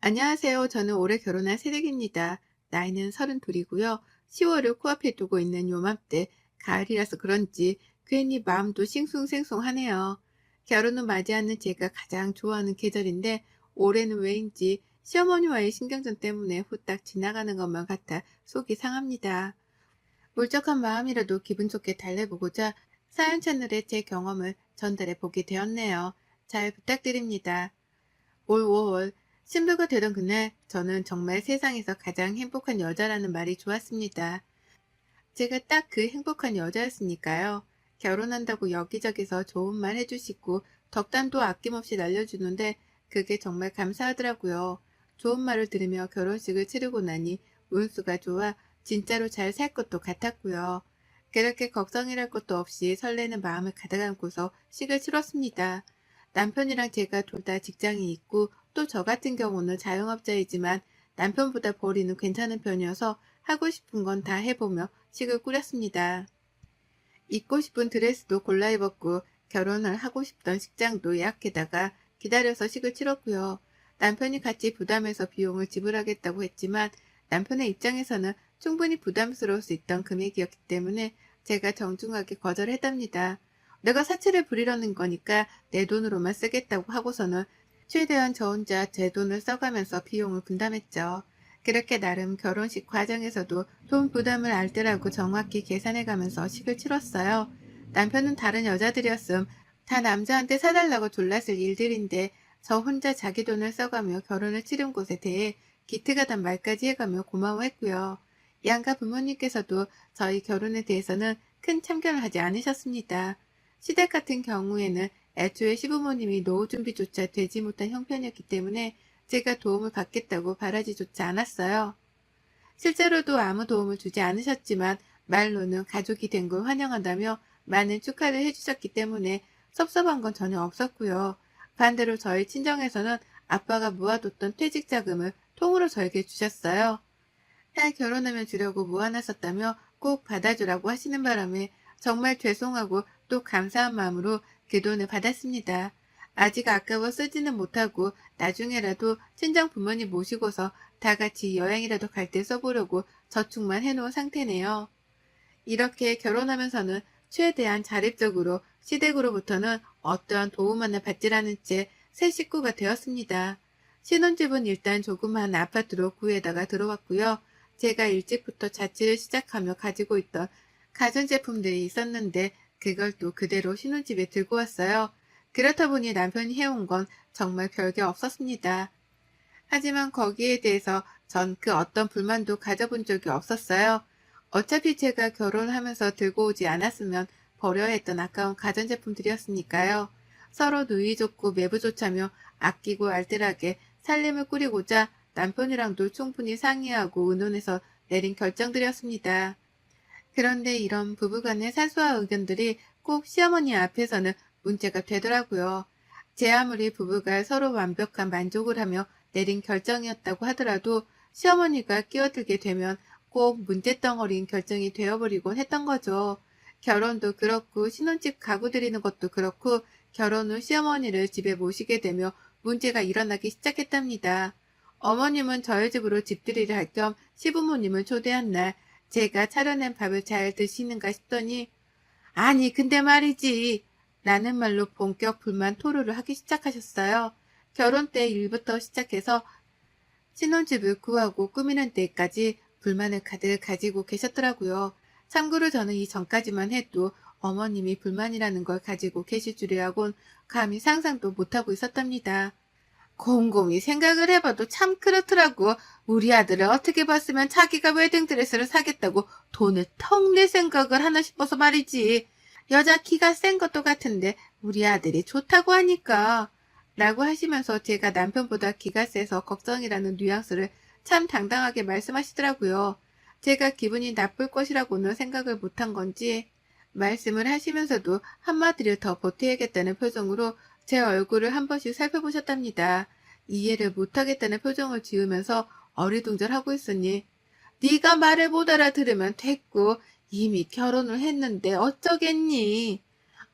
안녕하세요. 저는 올해 결혼한 새댁입니다. 나이는 32이고요. 10월을 코앞에 두고 있는 요맘때 가을이라서 그런지 괜히 마음도 싱숭생숭하네요. 결혼을 맞이하는 제가 가장 좋아하는 계절인데 올해는 왜인지 시어머니와의 신경전 때문에 후딱 지나가는 것만 같아 속이 상합니다. 울적한 마음이라도 기분 좋게 달래보고자 사연 채널에 제 경험을 전달해 보게 되었네요. 잘 부탁드립니다. 올 5월 신부가 되던 그날 저는 정말 세상에서 가장 행복한 여자라는 말이 좋았습니다. 제가 딱 그 행복한 여자였으니까요. 결혼한다고 여기저기서 좋은 말 해주시고 덕담도 아낌없이 날려주는데 그게 정말 감사하더라고요. 좋은 말을 들으며 결혼식을 치르고 나니 운수가 좋아 진짜로 잘 살 것도 같았고요. 그렇게 걱정이랄 것도 없이 설레는 마음을 가득 안고서 식을 치렀습니다. 남편이랑 제가 둘 다 직장이 있고 또 저 같은 경우는 자영업자이지만 남편보다 벌이는 괜찮은 편이어서 하고 싶은 건 다 해보며 식을 꾸렸습니다. 입고 싶은 드레스도 골라 입었고 결혼을 하고 싶던 식장도 예약해다가 기다려서 식을 치렀고요. 남편이 같이 부담해서 비용을 지불하겠다고 했지만 남편의 입장에서는 충분히 부담스러울 수 있던 금액이었기 때문에 제가 정중하게 거절했답니다. 내가 사치를 부리려는 거니까 내 돈으로만 쓰겠다고 하고서는 최대한 저 혼자 제 돈을 써가면서 비용을 분담했죠. 그렇게 나름 결혼식 과정에서도 돈 부담을 알뜰하고 정확히 계산해가면서 식을 치렀어요. 남편은 다른 여자들이었음 다 남자한테 사달라고 졸랐을 일들인데 저 혼자 자기 돈을 써가며 결혼을 치른 곳에 대해 기특하단 말까지 해가며 고마워했고요. 양가 부모님께서도 저희 결혼에 대해서는 큰 참견을 하지 않으셨습니다. 시댁 같은 경우에는 애초에 시부모님이 노후 준비조차 되지 못한 형편이었기 때문에 제가 도움을 받겠다고 바라지조차 않았어요. 실제로도 아무 도움을 주지 않으셨지만 말로는 가족이 된 걸 환영한다며 많은 축하를 해주셨기 때문에 섭섭한 건 전혀 없었고요. 반대로 저희 친정에서는 아빠가 모아뒀던 퇴직자금을 통으로 저에게 주셨어요. 딸 결혼하면 주려고 모아놨었다며 꼭 받아주라고 하시는 바람에 정말 죄송하고 또 감사한 마음으로 그 돈을 받았습니다. 아직 아까워 쓰지는 못하고 나중에라도 친정 부모님 모시고서 다 같이 여행이라도 갈 때 써보려고 저축만 해놓은 상태네요. 이렇게 결혼하면서는 최대한 자립적으로 시댁으로부터는 어떠한 도움 하나 받지라는 채 새 식구가 되었습니다. 신혼집은 일단 조그마한 아파트로 구에다가 들어왔고요. 제가 일찍부터 자취를 시작하며 가지고 있던 가전제품들이 있었는데 그걸 또 그대로 신혼집에 들고 왔어요. 그렇다 보니 남편이 해온 건 정말 별게 없었습니다. 하지만 거기에 대해서 전 그 어떤 불만도 가져본 적이 없었어요. 어차피 제가 결혼하면서 들고 오지 않았으면 버려야 했던 아까운 가전제품들이었으니까요. 서로 누이 좋고 매부 좋자며 아끼고 알뜰하게 살림을 꾸리고자 남편이랑도 충분히 상의하고 의논해서 내린 결정들이었습니다. 그런데 이런 부부간의 사소한 의견들이 꼭 시어머니 앞에서는 문제가 되더라고요. 제 아무리 부부가 서로 완벽한 만족을 하며 내린 결정이었다고 하더라도 시어머니가 끼어들게 되면 꼭 문제덩어리인 결정이 되어버리곤 했던 거죠. 결혼도 그렇고 신혼집 가구 들이는 것도 그렇고 결혼 후 시어머니를 집에 모시게 되며 문제가 일어나기 시작했답니다. 어머님은 저희 집으로 집들이를 할 겸 시부모님을 초대한 날 제가 차려낸 밥을 잘 드시는가 싶더니 아니 근데 말이지 라는 말로 본격 불만 토로를 하기 시작하셨어요. 결혼 때 일부터 시작해서 신혼집을 구하고 꾸미는 데까지 불만을 가득 가지고 계셨더라고요. 참고로 저는 이 전까지만 해도 어머님이 불만이라는 걸 가지고 계실 줄이라곤 감히 상상도 못하고 있었답니다. 곰곰이 생각을 해봐도 참 그렇더라고. 우리 아들을 어떻게 봤으면 자기가 웨딩드레스를 사겠다고 돈을 턱 낼 생각을 하나 싶어서 말이지. 여자 키가 센 것도 같은데 우리 아들이 좋다고 하니까. 라고 하시면서 제가 남편보다 키가 세서 걱정이라는 뉘앙스를 참 당당하게 말씀하시더라고요. 제가 기분이 나쁠 것이라고는 생각을 못한 건지 말씀을 하시면서도 한마디를 더 보태야겠다는 표정으로 제 얼굴을 한 번씩 살펴보셨답니다. 이해를 못하겠다는 표정을 지으면서 어리둥절하고 있으니 네가 말을 못 알아들으면 됐고 이미 결혼을 했는데 어쩌겠니?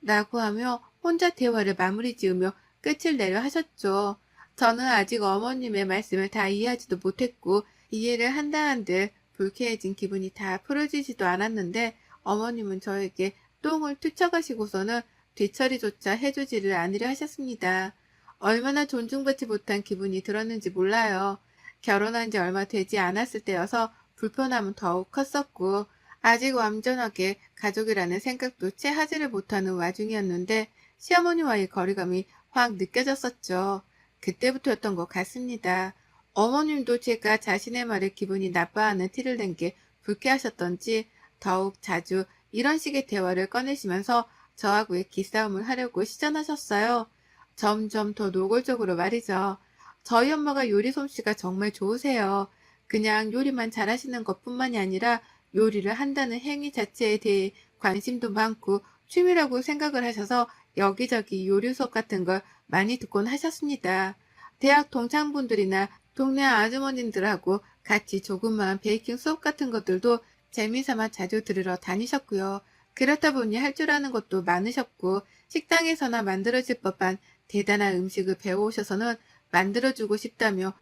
라고 하며 혼자 대화를 마무리 지으며 끝을 내려 하셨죠. 저는 아직 어머님의 말씀을 다 이해하지도 못했고 이해를 한다 한들 불쾌해진 기분이 다 풀어지지도 않았는데 어머님은 저에게 똥을 투척하시고서는 뒤처리조차 해주지를 않으려 하셨습니다. 얼마나 존중받지 못한 기분이 들었는지 몰라요. 결혼한 지 얼마 되지 않았을 때여서 불편함은 더욱 컸었고 아직 완전하게 가족이라는 생각도 채 하지를 못하는 와중이었는데 시어머니와의 거리감이 확 느껴졌었죠. 그때부터였던 것 같습니다. 어머님도 제가 자신의 말에 기분이 나빠하는 티를 낸 게 불쾌하셨던지 더욱 자주 이런 식의 대화를 꺼내시면서 저하고의 기싸움을 하려고 시전하셨어요. 점점 더 노골적으로 말이죠. 저희 엄마가 요리 솜씨가 정말 좋으세요. 그냥 요리만 잘하시는 것뿐만이 아니라 요리를 한다는 행위 자체에 대해 관심도 많고 취미라고 생각을 하셔서 여기저기 요리 수업 같은 걸 많이 듣곤 하셨습니다. 대학 동창분들이나 동네 아주머님들하고 같이 조그마한 베이킹 수업 같은 것들도 재미삼아 자주 들으러 다니셨고요. 그렇다 보니 할 줄 아는 것도 많으셨고 식당에서나 만들어질 법한 대단한 음식을 배워오셔서는 만들어주고 싶다며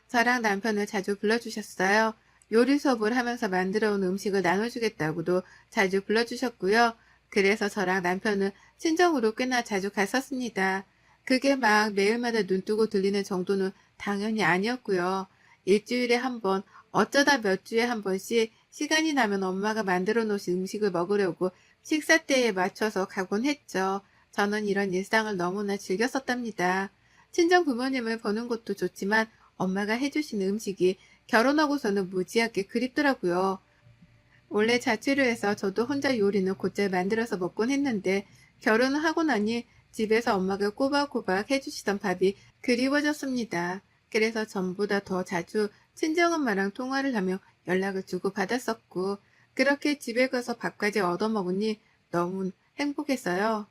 저랑 남편을 자주 불러주셨어요. 요리 수업을 하면서 만들어온 음식을 나눠주겠다고도 자주 불러주셨고요. 그래서 저랑 남편은 친정으로 꽤나 자주 갔었습니다. 그게 막 매일마다 눈뜨고 들리는 정도는 당연히 아니었고요. 일주일에 한 번, 어쩌다 몇 주에 한 번씩 시간이 나면 엄마가 만들어 놓으신 음식을 먹으려고 식사 때에 맞춰서 가곤 했죠. 저는 이런 일상을 너무나 즐겼었답니다. 친정 부모님을 보는 것도 좋지만 엄마가 해주시는 음식이 결혼하고서는 무지하게 그립더라고요. 원래 자취를 해서 저도 혼자 요리는 곧잘 만들어서 먹곤 했는데 결혼을 하고 나니 집에서 엄마가 꼬박꼬박 해주시던 밥이 그리워졌습니다. 그래서 전보다 더 자주 친정엄마랑 통화를 하며 연락을 주고 받았었고 그렇게 집에 가서 밥까지 얻어먹으니 너무 행복했어요.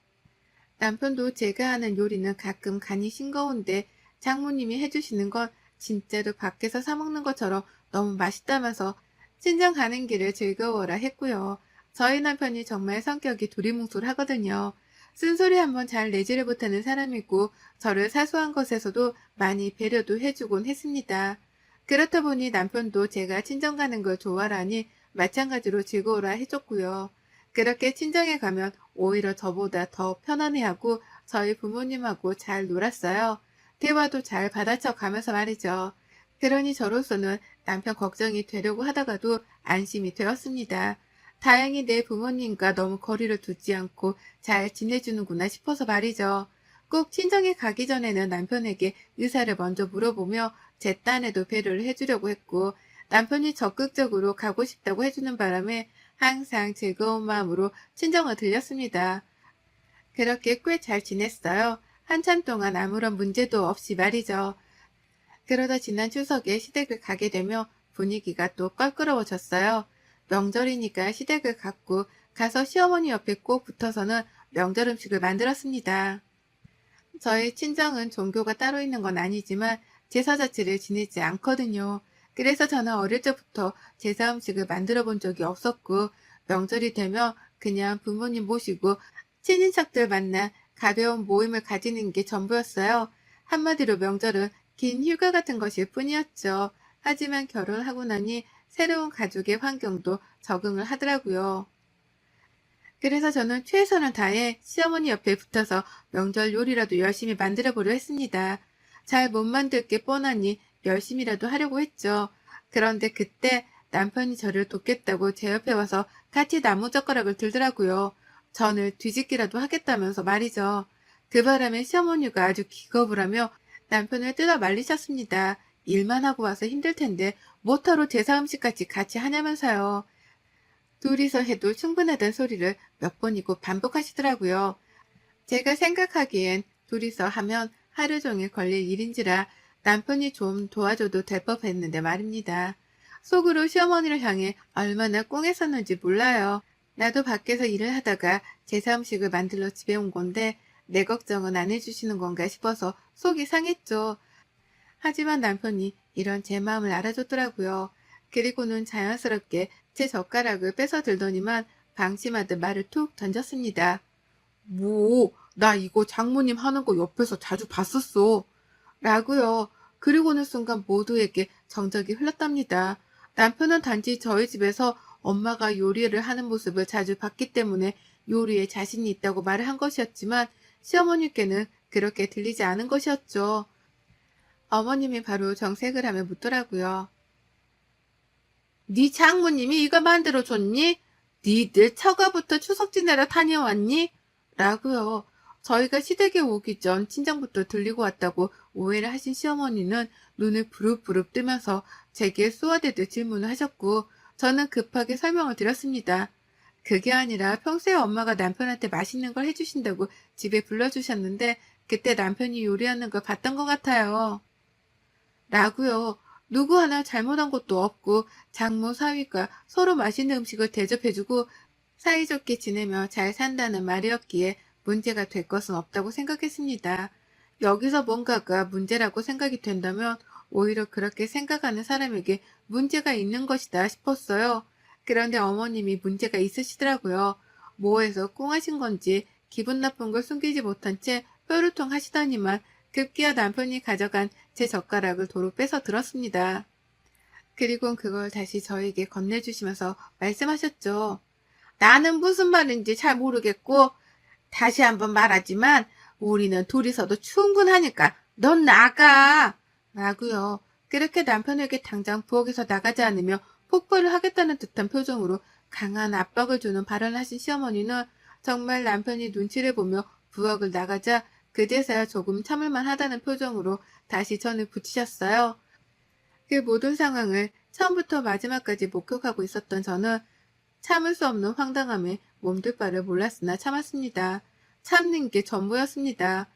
남편도 제가 하는 요리는 가끔 간이 싱거운데 장모님이 해주시는 건 진짜로 밖에서 사 먹는 것처럼 너무 맛있다면서 친정 가는 길을 즐거워라 했고요. 저희 남편이 정말 성격이 두리뭉술하거든요. 쓴소리 한번 잘 내지를 못하는 사람이고 저를 사소한 것에서도 많이 배려도 해주곤 했습니다. 그렇다 보니 남편도 제가 친정 가는 걸 좋아하니 마찬가지로 즐거워라 해줬고요. 그렇게 친정에 가면 오히려 저보다 더 편안해하고 저희 부모님하고 잘 놀았어요. 대화도 잘 받아쳐 가면서 말이죠. 그러니 저로서는 남편 걱정이 되려고 하다가도 안심이 되었습니다. 다행히 내 부모님과 너무 거리를 두지 않고 잘 지내주는구나 싶어서 말이죠. 꼭 친정에 가기 전에는 남편에게 의사를 먼저 물어보며 제 딴에도 배려를 해주려고 했고 남편이 적극적으로 가고 싶다고 해주는 바람에 항상 즐거운 마음으로 친정을 들렸습니다. 그렇게 꽤 잘 지냈어요. 한참 동안 아무런 문제도 없이 말이죠. 그러다 지난 추석에 시댁을 가게 되며 분위기가 또 껄끄러워졌어요. 명절이니까 시댁을 갔고 가서 시어머니 옆에 꼭 붙어서는 명절 음식을 만들었습니다. 저희 친정은 종교가 따로 있는 건 아니지만 제사 자체를 지내지 않거든요. 그래서 저는 어릴 적부터 제사 음식을 만들어 본 적이 없었고 명절이 되면 그냥 부모님 모시고 친인척들 만나 가벼운 모임을 가지는 게 전부였어요. 한마디로 명절은 긴 휴가 같은 것일 뿐이었죠. 하지만 결혼하고 나니 새로운 가족의 환경도 적응을 하더라고요. 그래서 저는 최선을 다해 시어머니 옆에 붙어서 명절 요리라도 열심히 만들어 보려 했습니다. 잘 못 만들 게 뻔하니 열심히라도 하려고 했죠. 그런데 그때 남편이 저를 돕겠다고 제 옆에 와서 같이 나무젓가락을 들더라고요. 전을 뒤집기라도 하겠다면서 말이죠. 그 바람에 시어머니가 아주 기겁을 하며 남편을 뜯어 말리셨습니다. 일만 하고 와서 힘들 텐데 뭐하러 제사 음식까지 같이 하냐면서요. 둘이서 해도 충분하다는 소리를 몇 번이고 반복하시더라고요. 제가 생각하기엔 둘이서 하면 하루 종일 걸릴 일인지라 남편이 좀 도와줘도 될 법했는데 말입니다. 속으로 시어머니를 향해 얼마나 꽁했었는지 몰라요. 나도 밖에서 일을 하다가 제사 음식을 만들러 집에 온 건데 내 걱정은 안 해주시는 건가 싶어서 속이 상했죠. 하지만 남편이 이런 제 마음을 알아줬더라고요. 그리고는 자연스럽게 제 젓가락을 뺏어 들더니만 방심하듯 말을 툭 던졌습니다. 뭐, 나 이거 장모님 하는 거 옆에서 자주 봤었어. 라고요. 그리고는 순간 모두에게 정적이 흘렀답니다. 남편은 단지 저희 집에서 엄마가 요리를 하는 모습을 자주 봤기 때문에 요리에 자신이 있다고 말을 한 것이었지만 시어머니께는 그렇게 들리지 않은 것이었죠. 어머님이 바로 정색을 하며 묻더라고요. 네 장모님이 이거 만들어줬니? 니들 처가부터 추석 지내러 다녀왔니? 라고요. 저희가 시댁에 오기 전 친정부터 들리고 왔다고 오해를 하신 시어머니는 눈을 부릅부릅 뜨면서 제게 쏘아대듯 질문을 하셨고 저는 급하게 설명을 드렸습니다. 그게 아니라 평소에 엄마가 남편한테 맛있는 걸 해주신다고 집에 불러주셨는데 그때 남편이 요리하는 걸 봤던 것 같아요. 라고요. 누구 하나 잘못한 것도 없고 장모 사위가 서로 맛있는 음식을 대접해주고 사이좋게 지내며 잘 산다는 말이었기에 문제가 될 것은 없다고 생각했습니다. 여기서 뭔가가 문제라고 생각이 된다면 오히려 그렇게 생각하는 사람에게 문제가 있는 것이다 싶었어요. 그런데 어머님이 문제가 있으시더라고요. 뭐해서 꿍하신 건지 기분 나쁜 걸 숨기지 못한 채 뾰루통 하시더니만 급기야 남편이 가져간 제 젓가락을 도로 빼서 들었습니다. 그리고 그걸 다시 저에게 건네주시면서 말씀하셨죠. 나는 무슨 말인지 잘 모르겠고 다시 한번 말하지만 우리는 둘이서도 충분하니까 넌 나가! 라고요. 그렇게 남편에게 당장 부엌에서 나가지 않으며 폭발을 하겠다는 듯한 표정으로 강한 압박을 주는 발언을 하신 시어머니는 정말 남편이 눈치를 보며 부엌을 나가자 그제서야 조금 참을만 하다는 표정으로 다시 전을 붙이셨어요. 그 모든 상황을 처음부터 마지막까지 목격하고 있었던 저는 참을 수 없는 황당함에 몸둘 바를 몰랐으나 참았습니다. 참는 게 전부였습니다.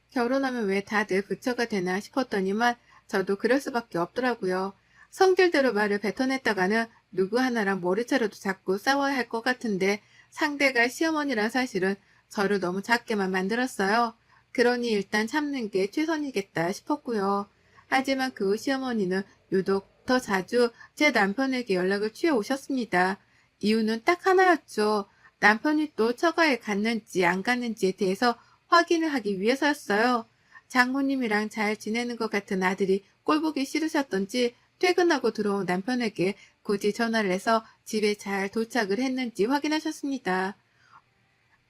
결혼하면 왜 다들 부처가 되나 싶었더니만 저도 그럴 수밖에 없더라고요. 성질대로 말을 뱉어냈다가는 누구 하나랑 머리채로도 자꾸 싸워야 할 것 같은데 상대가 시어머니란 사실은 저를 너무 작게만 만들었어요. 그러니 일단 참는 게 최선이겠다 싶었고요. 하지만 그 후 시어머니는 유독 더 자주 제 남편에게 연락을 취해 오셨습니다. 이유는 딱 하나였죠. 남편이 또 처가에 갔는지 안 갔는지에 대해서 확인을 하기 위해서였어요. 장모님이랑 잘 지내는 것 같은 아들이 꼴보기 싫으셨던지 퇴근하고 들어온 남편에게 굳이 전화를 해서 집에 잘 도착을 했는지 확인하셨습니다.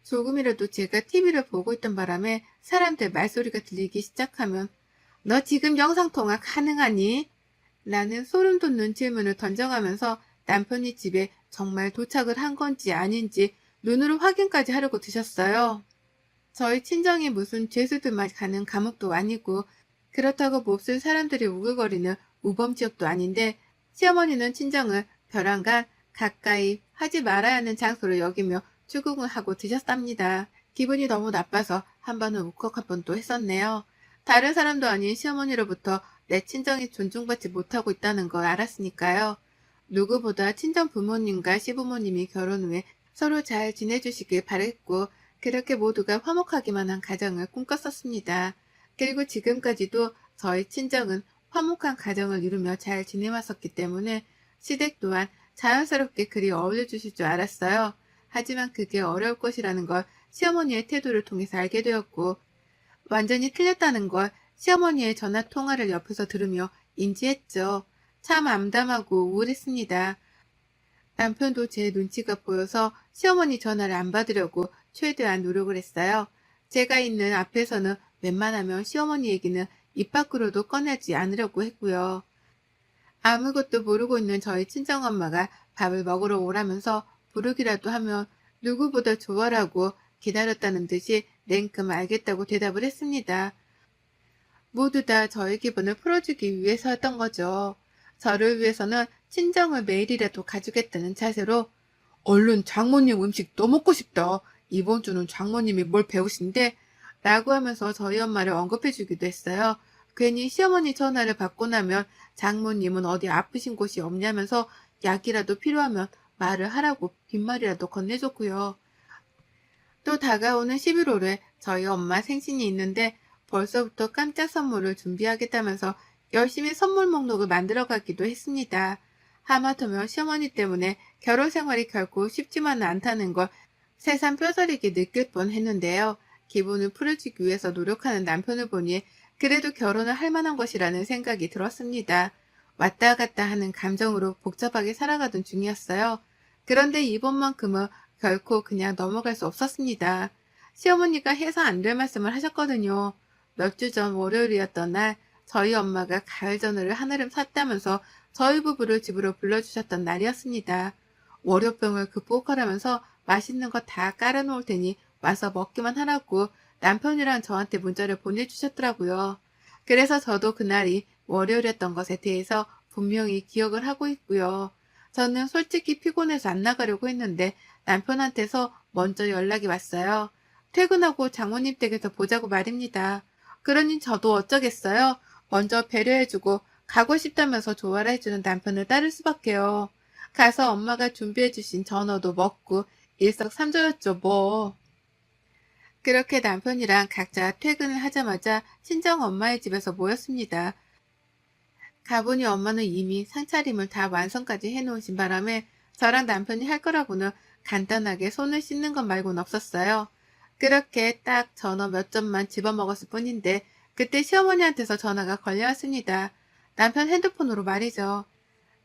조금이라도 제가 TV를 보고 있던 바람에 사람들 말소리가 들리기 시작하면 너 지금 영상통화 가능하니? 라는 소름 돋는 질문을 던져가면서 남편이 집에 정말 도착을 한 건지 아닌지 눈으로 확인까지 하려고 드셨어요. 저희 친정이 무슨 죄수들만 가는 감옥도 아니고 그렇다고 몹쓸 사람들이 우글거리는 우범지역도 아닌데 시어머니는 친정을 벼랑간 가까이 하지 말아야 하는 장소로 여기며 추궁을 하고 드셨답니다. 기분이 너무 나빠서 한 번은 울컥 한 번도 했었네요. 다른 사람도 아닌 시어머니로부터 내 친정이 존중받지 못하고 있다는 걸 알았으니까요. 누구보다 친정 부모님과 시부모님이 결혼 후에 서로 잘 지내주시길 바랬고 그렇게 모두가 화목하기만 한 가정을 꿈꿨었습니다. 그리고 지금까지도 저희 친정은 화목한 가정을 이루며 잘 지내왔었기 때문에 시댁 또한 자연스럽게 그리 어울려 주실 줄 알았어요. 하지만 그게 어려울 것이라는 걸 시어머니의 태도를 통해서 알게 되었고 완전히 틀렸다는 걸 시어머니의 전화 통화를 옆에서 들으며 인지했죠. 참 암담하고 우울했습니다. 남편도 제 눈치가 보여서 시어머니 전화를 안 받으려고 최대한 노력을 했어요. 제가 있는 앞에서는 웬만하면 시어머니 얘기는 입 밖으로도 꺼내지 않으려고 했고요. 아무것도 모르고 있는 저희 친정엄마가 밥을 먹으러 오라면서 부르기라도 하면 누구보다 좋아라고 기다렸다는 듯이 냉큼 알겠다고 대답을 했습니다. 모두 다 저의 기분을 풀어주기 위해서였던 거죠. 저를 위해서는 친정을 매일이라도 가주겠다는 자세로 얼른 장모님 음식 또 먹고 싶다. 이번 주는 장모님이 뭘 배우신대? 라고 하면서 저희 엄마를 언급해주기도 했어요. 괜히 시어머니 전화를 받고 나면 장모님은 어디 아프신 곳이 없냐면서 약이라도 필요하면 말을 하라고 빈말이라도 건네줬고요. 또 다가오는 11월에 저희 엄마 생신이 있는데 벌써부터 깜짝 선물을 준비하겠다면서 열심히 선물 목록을 만들어 가기도 했습니다. 하마터면 시어머니 때문에 결혼 생활이 결코 쉽지만은 않다는 걸 새삼 뼈저리게 느낄 뻔 했는데요. 기분을 풀어주기 위해서 노력하는 남편을 보니 그래도 결혼을 할 만한 것이라는 생각이 들었습니다. 왔다 갔다 하는 감정으로 복잡하게 살아가던 중이었어요. 그런데 이번만큼은 결코 그냥 넘어갈 수 없었습니다. 시어머니가 해서 안 될 말씀을 하셨거든요. 몇 주 전 월요일이었던 날 저희 엄마가 가을 전어를 한아름 샀다면서 저희 부부를 집으로 불러주셨던 날이었습니다. 월요병을 극복하라면서 맛있는 거 다 깔아놓을 테니 와서 먹기만 하라고 남편이랑 저한테 문자를 보내주셨더라고요. 그래서 저도 그날이 월요일이었던 것에 대해서 분명히 기억을 하고 있고요. 저는 솔직히 피곤해서 안 나가려고 했는데 남편한테서 먼저 연락이 왔어요. 퇴근하고 장모님 댁에서 보자고 말입니다. 그러니 저도 어쩌겠어요. 먼저 배려해주고 가고 싶다면서 조화를 해주는 남편을 따를 수밖에요. 가서 엄마가 준비해주신 전어도 먹고 일석삼조였죠 뭐. 그렇게 남편이랑 각자 퇴근을 하자마자 친정 엄마의 집에서 모였습니다. 가보니 엄마는 이미 상차림을 다 완성까지 해놓으신 바람에 저랑 남편이 할 거라고는 간단하게 손을 씻는 것 말고는 없었어요. 그렇게 딱 전어 몇 점만 집어먹었을 뿐인데 그때 시어머니한테서 전화가 걸려왔습니다. 남편 핸드폰으로 말이죠.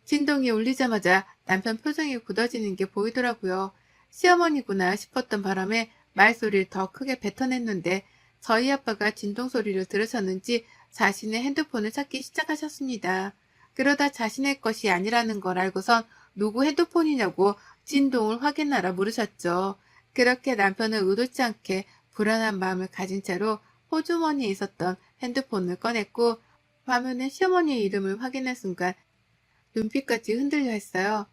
진동이 울리자마자 남편 표정이 굳어지는 게 보이더라고요. 시어머니구나 싶었던 바람에 말소리를 더 크게 뱉어냈는데 저희 아빠가 진동 소리를 들으셨는지 자신의 핸드폰을 찾기 시작하셨습니다. 그러다 자신의 것이 아니라는 걸 알고선 누구 핸드폰이냐고 진동을 확인하라 물으셨죠. 그렇게 남편은 의도치 않게 불안한 마음을 가진 채로 호주머니에 있었던 핸드폰을 꺼냈고 화면에 시어머니의 이름을 확인한 순간 눈빛까지 흔들려 했어요.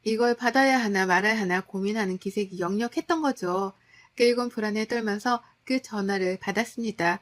이걸 받아야 하나 말아야 하나 고민하는 기색이 역력했던 거죠. 그리곤 불안에 떨면서 그 전화를 받았습니다.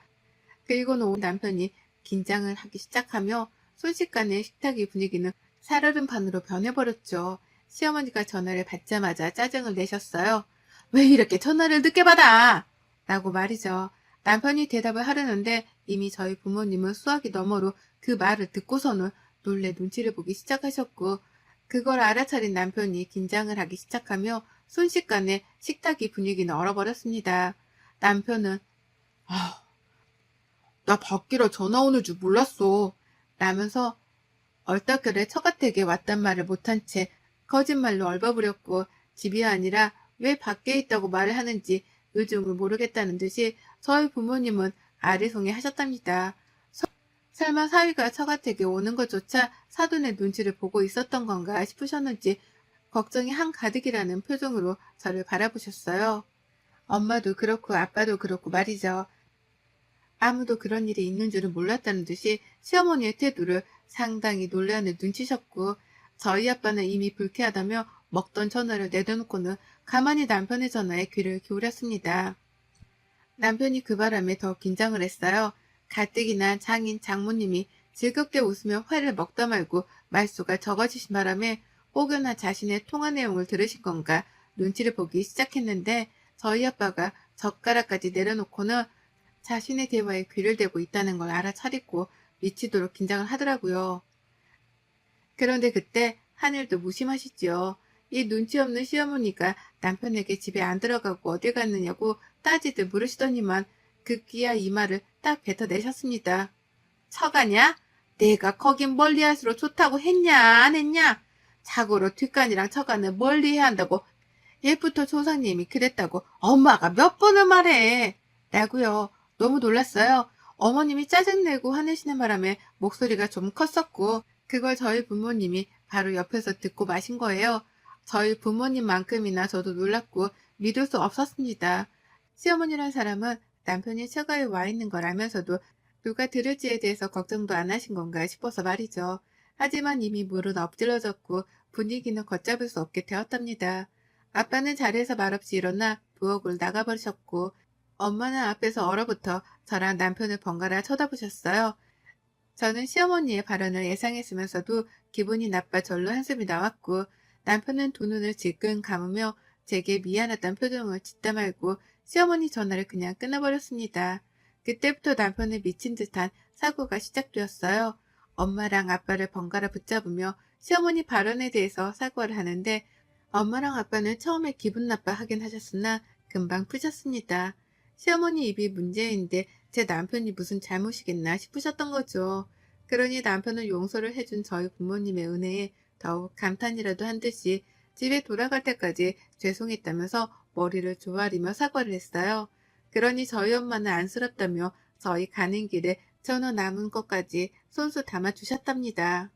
그리고는 온 남편이 긴장을 하기 시작하며 순식간에 식탁의 분위기는 살얼음판으로 변해버렸죠. 시어머니가 전화를 받자마자 짜증을 내셨어요. 왜 이렇게 전화를 늦게 받아? 라고 말이죠. 남편이 대답을 하려는데 이미 저희 부모님은 수화기 너머로 그 말을 듣고서는 놀래 눈치를 보기 시작하셨고 그걸 알아차린 남편이 긴장을 하기 시작하며 순식간에 식탁의 분위기는 얼어버렸습니다. 남편은 아, 나 밖이라 전화 오는 줄 몰랐어 라면서 얼떨결에 처가댁에 왔단 말을 못한 채 거짓말로 얼버무렸고 집이 아니라 왜 밖에 있다고 말을 하는지 의중을 모르겠다는 듯이 저희 부모님은 아리송해 하셨답니다. 설마 사위가 처가댁에 오는 것조차 사돈의 눈치를 보고 있었던 건가 싶으셨는지 걱정이 한가득이라는 표정으로 저를 바라보셨어요. 엄마도 그렇고 아빠도 그렇고 말이죠. 아무도 그런 일이 있는 줄은 몰랐다는 듯이 시어머니의 태도를 상당히 놀라는 눈치셨고 저희 아빠는 이미 불쾌하다며 먹던 전화를 내려놓고는 가만히 남편의 전화에 귀를 기울였습니다. 남편이 그 바람에 더 긴장을 했어요. 가뜩이 난 장인 장모님이 즐겁게 웃으며 회를 먹다 말고 말수가 적어지신 바람에 혹여나 자신의 통화 내용을 들으신 건가 눈치를 보기 시작했는데 저희 아빠가 젓가락까지 내려놓고는 자신의 대화에 귀를 대고 있다는 걸 알아차리고 미치도록 긴장을 하더라고요. 그런데 그때 하늘도 무심하시지요. 이 눈치 없는 시어머니가 남편에게 집에 안 들어가고 어딜 갔느냐고 따지듯 물으시더니만 급기야 이 말을 딱 뱉어내셨습니다. 처가냐? 내가 거긴 멀리할수록 좋다고 했냐 안 했냐? 자고로 뒷간이랑 처가는 멀리해야 한다고 옛부터 조상님이 그랬다고 엄마가 몇 번을 말해 라고요. 너무 놀랐어요. 어머님이 짜증내고 화내시는 바람에 목소리가 좀 컸었고 그걸 저희 부모님이 바로 옆에서 듣고 마신 거예요. 저희 부모님만큼이나 저도 놀랐고 믿을 수 없었습니다. 시어머니란 사람은 남편이 처가에 와 있는 걸 알면서도 누가 들을지에 대해서 걱정도 안 하신 건가 싶어서 말이죠. 하지만 이미 물은 엎질러졌고 분위기는 걷잡을 수 없게 되었답니다. 아빠는 자리에서 말없이 일어나 부엌을 나가버리셨고 엄마는 앞에서 얼어붙어 저랑 남편을 번갈아 쳐다보셨어요. 저는 시어머니의 발언을 예상했으면서도 기분이 나빠 절로 한숨이 나왔고 남편은 두 눈을 질끈 감으며 제게 미안하다는 표정을 짓다 말고 시어머니 전화를 그냥 끊어버렸습니다. 그때부터 남편은 미친 듯한 사고가 시작되었어요. 엄마랑 아빠를 번갈아 붙잡으며 시어머니 발언에 대해서 사과를 하는데 엄마랑 아빠는 처음에 기분 나빠 하긴 하셨으나 금방 푸셨습니다. 시어머니 입이 문제인데 제 남편이 무슨 잘못이겠나 싶으셨던 거죠. 그러니 남편은 용서를 해준 저희 부모님의 은혜에 더욱 감탄이라도 한 듯이 집에 돌아갈 때까지 죄송했다면서 머리를 조아리며 사과를 했어요. 그러니 저희 엄마는 안쓰럽다며 저희 가는 길에 전어 남은 것까지 손수 담아주셨답니다.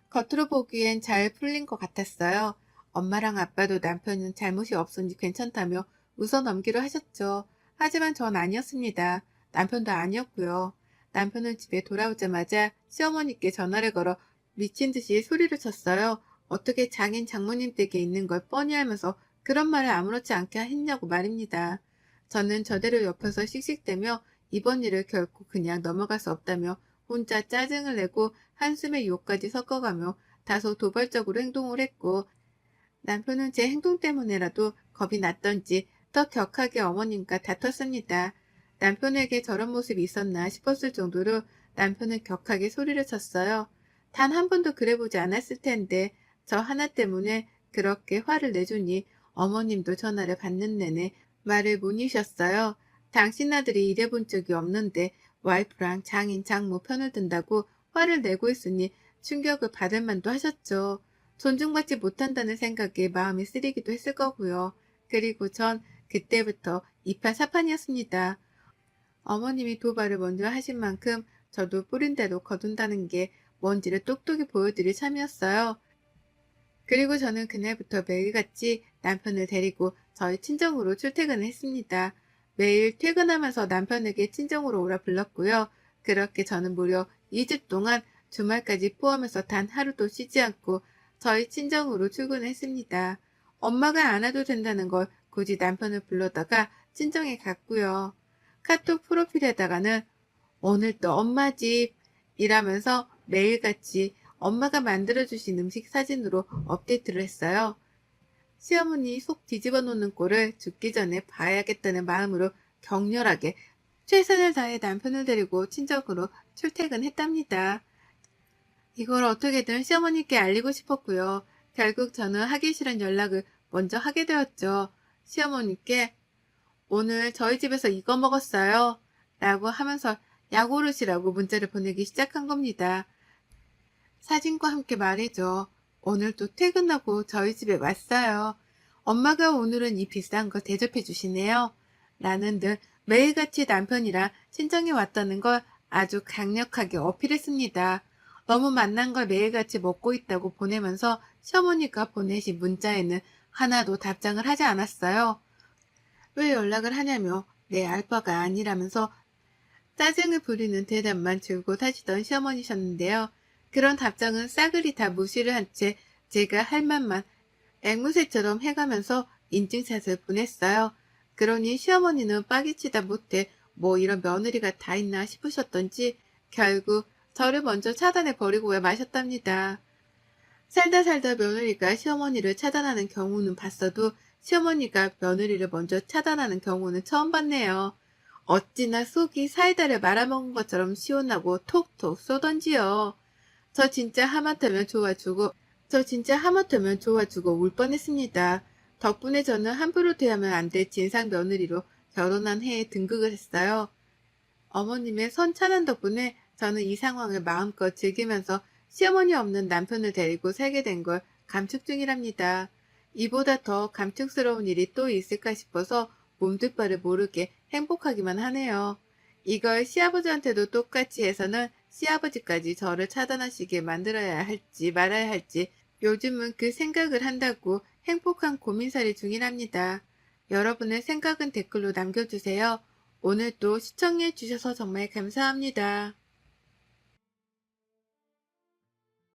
겉으로 보기엔 잘 풀린 것 같았어요. 엄마랑 아빠도 남편은 잘못이 없으니 괜찮다며 웃어 넘기로 하셨죠. 하지만 전 아니었습니다. 남편도 아니었고요. 남편은 집에 돌아오자마자 시어머니께 전화를 걸어 미친 듯이 소리를 쳤어요. 어떻게 장인 장모님 댁에 있는 걸 뻔히 알면서 그런 말을 아무렇지 않게 했냐고 말입니다. 저는 저대로 옆에서 씩씩대며 이번 일을 결코 그냥 넘어갈 수 없다며 혼자 짜증을 내고 한숨에 욕까지 섞어가며 다소 도발적으로 행동을 했고, 남편은 제 행동 때문에라도 겁이 났던지 더 격하게 어머님과 다퉜습니다. 남편에게 저런 모습이 있었나 싶었을 정도로 남편은 격하게 소리를 쳤어요. 단 한 번도 그래보지 않았을 텐데 저 하나 때문에 그렇게 화를 내주니 어머님도 전화를 받는 내내 말을 못 이셨어요. 당신 아들이 일해본 적이 없는데 와이프랑 장인 장모 편을 든다고 화를 내고 있으니 충격을 받을 만도 하셨죠. 존중받지 못한다는 생각에 마음이 쓰리기도 했을 거고요. 그리고 전 그때부터 이판사판이었습니다. 어머님이 도발을 먼저 하신 만큼 저도 뿌린 대로 거둔다는 게 뭔지를 똑똑히 보여드릴 참이었어요. 그리고 저는 그날부터 매일같이 남편을 데리고 저희 친정으로 출퇴근을 했습니다. 매일 퇴근하면서 남편에게 친정으로 오라 불렀고요. 그렇게 저는 무려 2주 동안 주말까지 포함해서 단 하루도 쉬지 않고 저희 친정으로 출근했습니다. 엄마가 안 와도 된다는 걸 굳이 남편을 불러다가 친정에 갔고요. 카톡 프로필에다가는 오늘 또 엄마 집 이라면서 매일같이 엄마가 만들어주신 음식 사진으로 업데이트를 했어요. 시어머니 속 뒤집어 놓는 꼴을 죽기 전에 봐야겠다는 마음으로 격렬하게 최선을 다해 남편을 데리고 친정으로 출퇴근했답니다. 이걸 어떻게든 시어머니께 알리고 싶었고요. 결국 저는 하기 싫은 연락을 먼저 하게 되었죠. 시어머니께 오늘 저희 집에서 이거 먹었어요. 라고 하면서 약오르시라고 문자를 보내기 시작한 겁니다. 사진과 함께 말이죠. 오늘도 퇴근하고 저희 집에 왔어요. 엄마가 오늘은 이 비싼 거 대접해 주시네요. 라는 듯 매일같이 남편이랑 친정에 왔다는 걸 아주 강력하게 어필했습니다. 너무 맛난 걸 매일같이 먹고 있다고 보내면서 시어머니가 보내신 문자에는 하나도 답장을 하지 않았어요. 왜 연락을 하냐며 내 알바가 아니라면서 짜증을 부리는 대답만 줄곧 하시던 시어머니셨는데요. 그런 답장은 싸그리 다 무시를 한 채 제가 할 말만 앵무새처럼 해가면서 인증샷을 보냈어요. 그러니 시어머니는 빠개치다 못해 뭐 이런 며느리가 다 있나 싶으셨던지 결국 저를 먼저 차단해 버리고 마셨답니다. 살다 살다 며느리가 시어머니를 차단하는 경우는 봤어도 시어머니가 며느리를 먼저 차단하는 경우는 처음 봤네요. 어찌나 속이 사이다를 말아먹은 것처럼 시원하고 톡톡 쏘던지요. 저 진짜 하마터면 좋아주고 울 뻔했습니다. 덕분에 저는 함부로 대하면 안 될 진상 며느리로 결혼한 해에 등극을 했어요. 어머님의 선 차단 덕분에 저는 이 상황을 마음껏 즐기면서 시어머니 없는 남편을 데리고 살게 된 걸 감축 중이랍니다. 이보다 더 감축스러운 일이 또 있을까 싶어서 몸둘 바를 모르게 행복하기만 하네요. 이걸 시아버지한테도 똑같이 해서는 시아버지까지 저를 차단하시게 만들어야 할지 말아야 할지 요즘은 그 생각을 한다고 행복한 고민살이 중이랍니다. 여러분의 생각은 댓글로 남겨주세요. 오늘도 시청해 주셔서 정말 감사합니다.